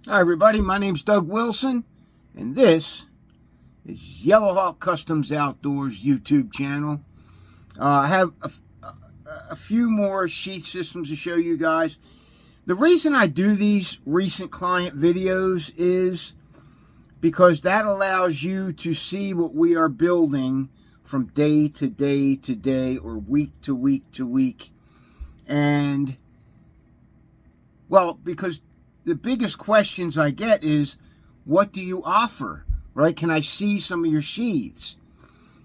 Hi everybody, my name's Doug Wilson, and this is Yellowhawk Customs Outdoors YouTube channel. I have a few more sheath systems to show you guys. The reason I do these recent client videos is because that allows you to see what we are building from day to day to day, or week to week to week. And, well, because the biggest questions I get is, what do you offer, right? Can I see some of your sheaths?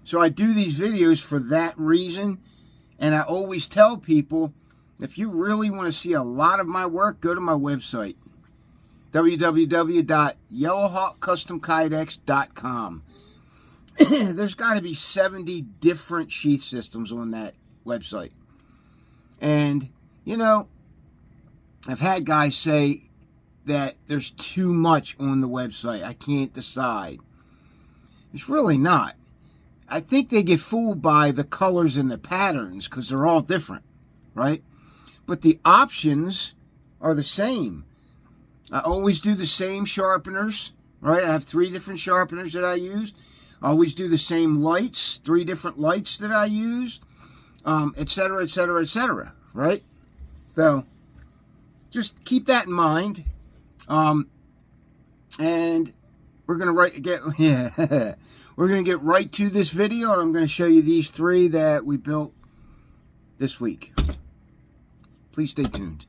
So I do these videos for that reason. And I always tell people, if you really want to see a lot of my work, go to my website, www.yellowhawkcustomkydex.com. There's got to be 70 different sheath systems on that website. And, you know, I've had guys say that there's too much on the website. I can't decide. It's really not. I think they get fooled by the colors and the patterns because they're all different, right? But the options are the same. I always do the same sharpeners, right? I have 3 different sharpeners that I use. I always do the same lights, 3 different lights that I use, etc., etc., etc., right? So just keep that in mind. And we're gonna we're gonna get right to this video, and I'm gonna show you these 3 that we built this week. Please stay tuned.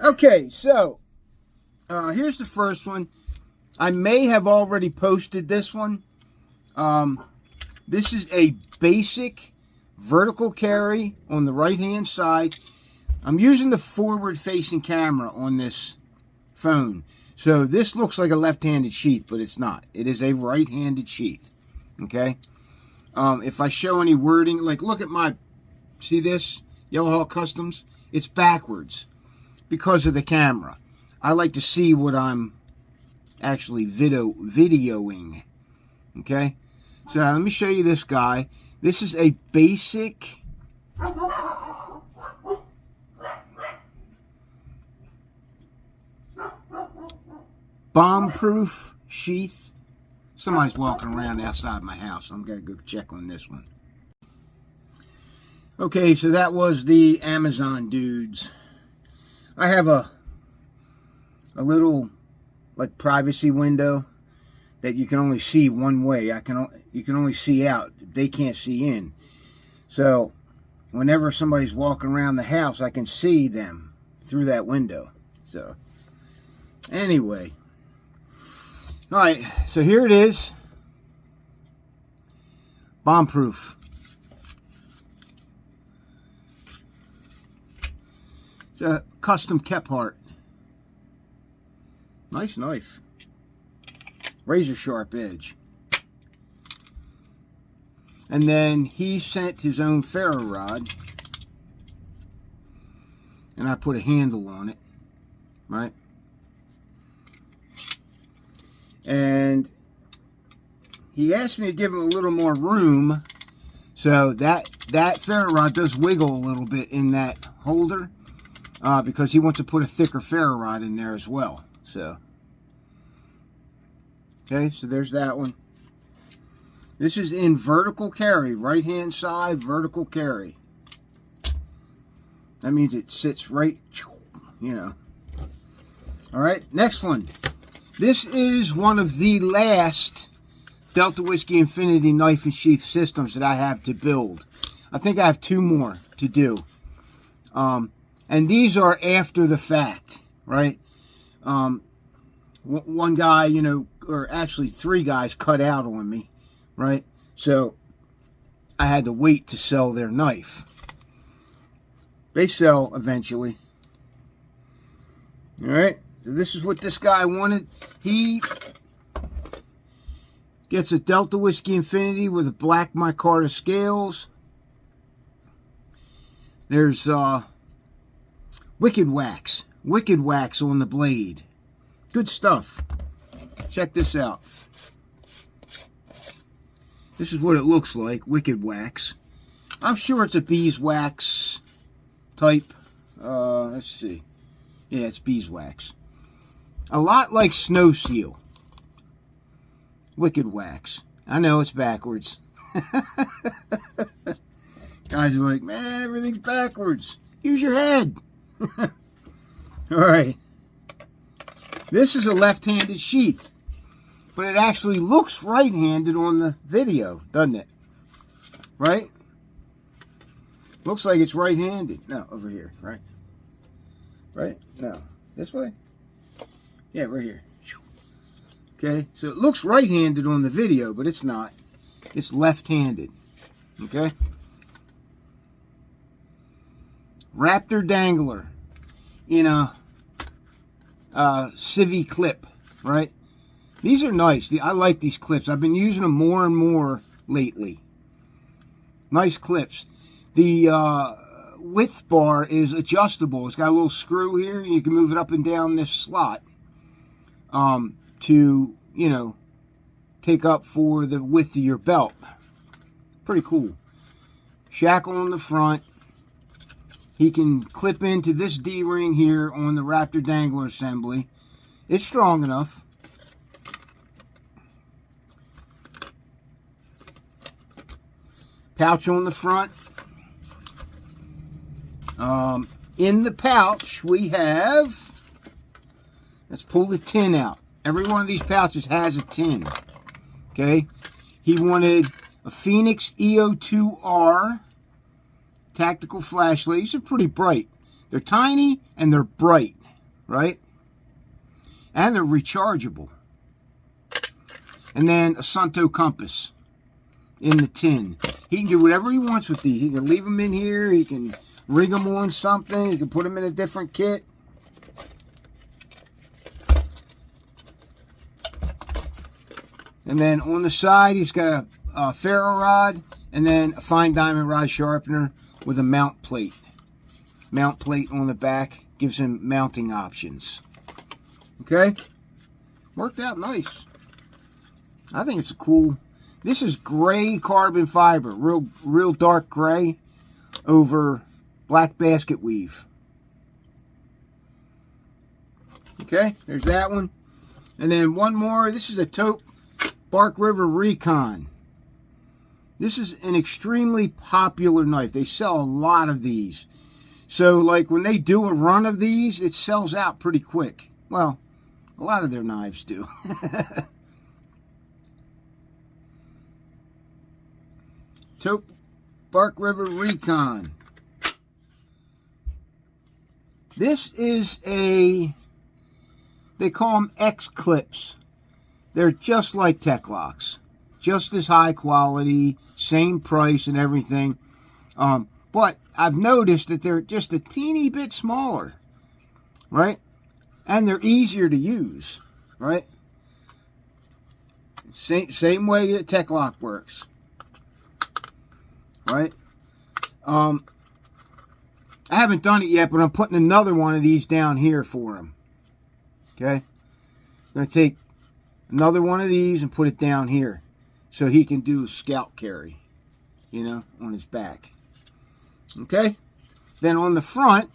Okay, so here's the first one. I may have already posted this one. This is a basic vertical carry on the right-hand side. I'm using the forward-facing camera on this phone. So this looks like a left-handed sheath, but it's not. It is a right-handed sheath, okay? If I show any wording, like look at my, see this? Yellowhawk Customs? It's backwards because of the camera. I like to see what I'm actually videoing, okay? So let me show you this guy. This is a basic bomb-proof sheath. Somebody's walking around outside my house. I'm gonna go check on this one. Okay, so that was the Amazon dudes. I have a little like privacy window that you can only see one way. You can only see out. They can't see in. So whenever somebody's walking around the house, I can see them through that window. So anyway, all right. So here it is, bomb-proof. It's a custom Kephart. Nice knife. Razor sharp edge. And then he sent his own ferro rod. And I put a handle on it. Right? And he asked me to give him a little more room. So that ferro rod does wiggle a little bit in that holder. Because he wants to put a thicker ferro rod in there as well. So, okay, so there's that one. This is in vertical carry, right-hand side, vertical carry. That means it sits right, you know. All right, next one. This is one of the last Delta Whiskey Infinity knife and sheath systems that I have to build. I think I have 2 more to do. And these are after the fact, right? One guy, you know, or actually 3 guys cut out on me, right? So I had to wait to sell their knife. They sell eventually. Alright, so this is what this guy wanted. He gets a Delta Whiskey Infinity with a black micarta scales. There's Wicked Wax on the blade. Good stuff. Check this out. This is what it looks like, Wicked Wax. I'm sure it's a beeswax type. Let's see. Yeah, it's beeswax. A lot like Snow Seal. Wicked Wax. I know it's backwards. Guys are like, man, everything's backwards. Use your head. Alright. This is a left-handed sheath. But it actually looks right-handed on the video, doesn't it? Right? Looks like it's right-handed. No, over here, right? Right? No. This way? Yeah, right here. Okay, so it looks right-handed on the video, but it's not. It's left-handed. Okay? Raptor Dangler in a civvy clip, right? These are nice. I like these clips. I've been using them more and more lately. Nice clips. The width bar is adjustable. It's got a little screw here. And you can move it up and down this slot to, you know, take up for the width of your belt. Pretty cool. Shackle on the front. He can clip into this D-ring here on the Raptor Dangler assembly. It's strong enough. Pouch on the front. In the pouch we have, let's pull the tin out. Every one of these pouches has a tin. Okay. He wanted a Phoenix EO2R tactical flashlight. These are pretty bright. They're tiny and they're bright, right? And they're rechargeable. And then a Sunto compass in the tin. He can do whatever he wants with these. He can leave them in here. He can rig them on something. He can put them in a different kit. And then on the side, he's got a ferro rod and then a fine diamond rod sharpener with a mount plate. Mount plate on the back gives him mounting options. Okay? Worked out nice. I think it's a cool... This is gray carbon fiber, real dark gray over black basket weave. Okay, there's that one. And then one more. This is a taupe Bark River Recon. This is an extremely popular knife. They sell a lot of these. So, like, when they do a run of these, it sells out pretty quick. Well, a lot of their knives do. Taupe Bark River Recon. This is a, they call them X-clips. They're just like Tech Locks. Just as high quality, same price and everything. But I've noticed that they're just a teeny bit smaller, right? And they're easier to use, right? Same way that Tech Lock works. Right? I haven't done it yet, but I'm putting another one of these down here for him. Okay? I'm going to take another one of these and put it down here so he can do scout carry, you know, on his back. Okay? Then on the front,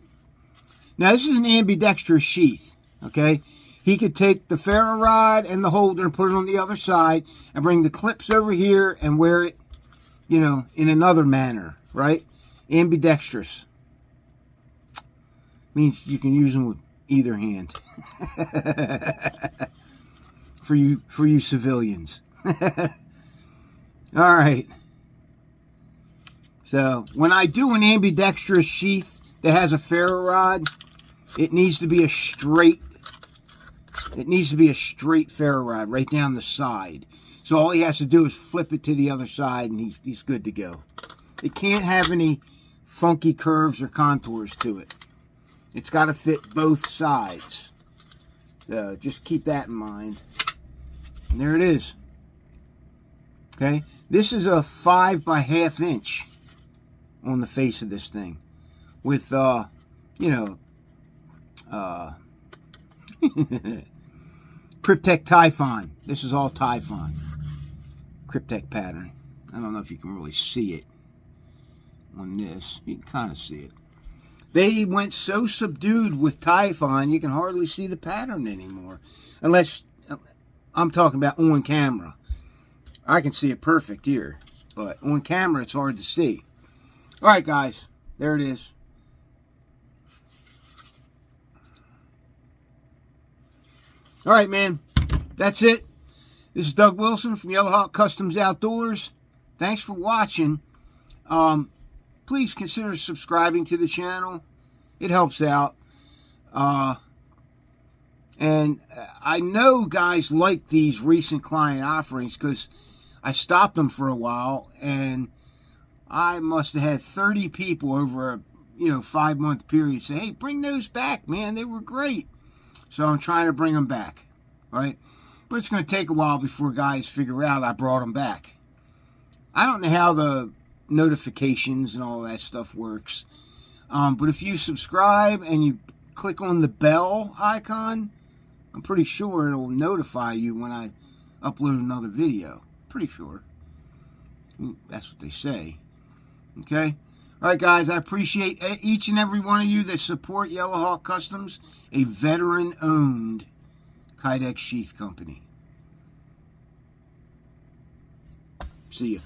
now this is an ambidextrous sheath. Okay? He could take the ferro rod and the holder and put it on the other side and bring the clips over here and wear it, you know, in another manner, right? Ambidextrous. Means you can use them with either hand. for you civilians. All right. So, when I do an ambidextrous sheath that has a ferro rod, it needs to be a straight ferro rod right down the side. So all he has to do is flip it to the other side and he's good to go. It can't have any funky curves or contours to it. It's got to fit both sides. So just keep that in mind. And there it is. Okay, this is a 5 by 1/2 inch on the face of this thing, with you know, Cryptek Typhon. This is all Typhon Cryptek pattern. I don't know if you can really see it on this. You can kind of see it. They went so subdued with Typhon, you can hardly see the pattern anymore. Unless, I'm talking about on camera. I can see it perfect here. But on camera, it's hard to see. Alright, guys. There it is. Alright, man. That's it. This is Doug Wilson from Yellowhawk Customs Outdoors. Thanks for watching. Please consider subscribing to the channel. It helps out. And I know guys like these recent client offerings because I stopped them for a while, and I must have had 30 people over a 5-month period say, hey, bring those back, man. They were great. So I'm trying to bring them back, right? But it's going to take a while before guys figure out I brought them back. I don't know how the notifications and all that stuff works. But if you subscribe and you click on the bell icon, I'm pretty sure it'll notify you when I upload another video. Pretty sure. That's what they say. Okay? Alright, guys, I appreciate each and every one of you that support Yellowhawk Customs, a veteran-owned Kydex sheath company. See ya.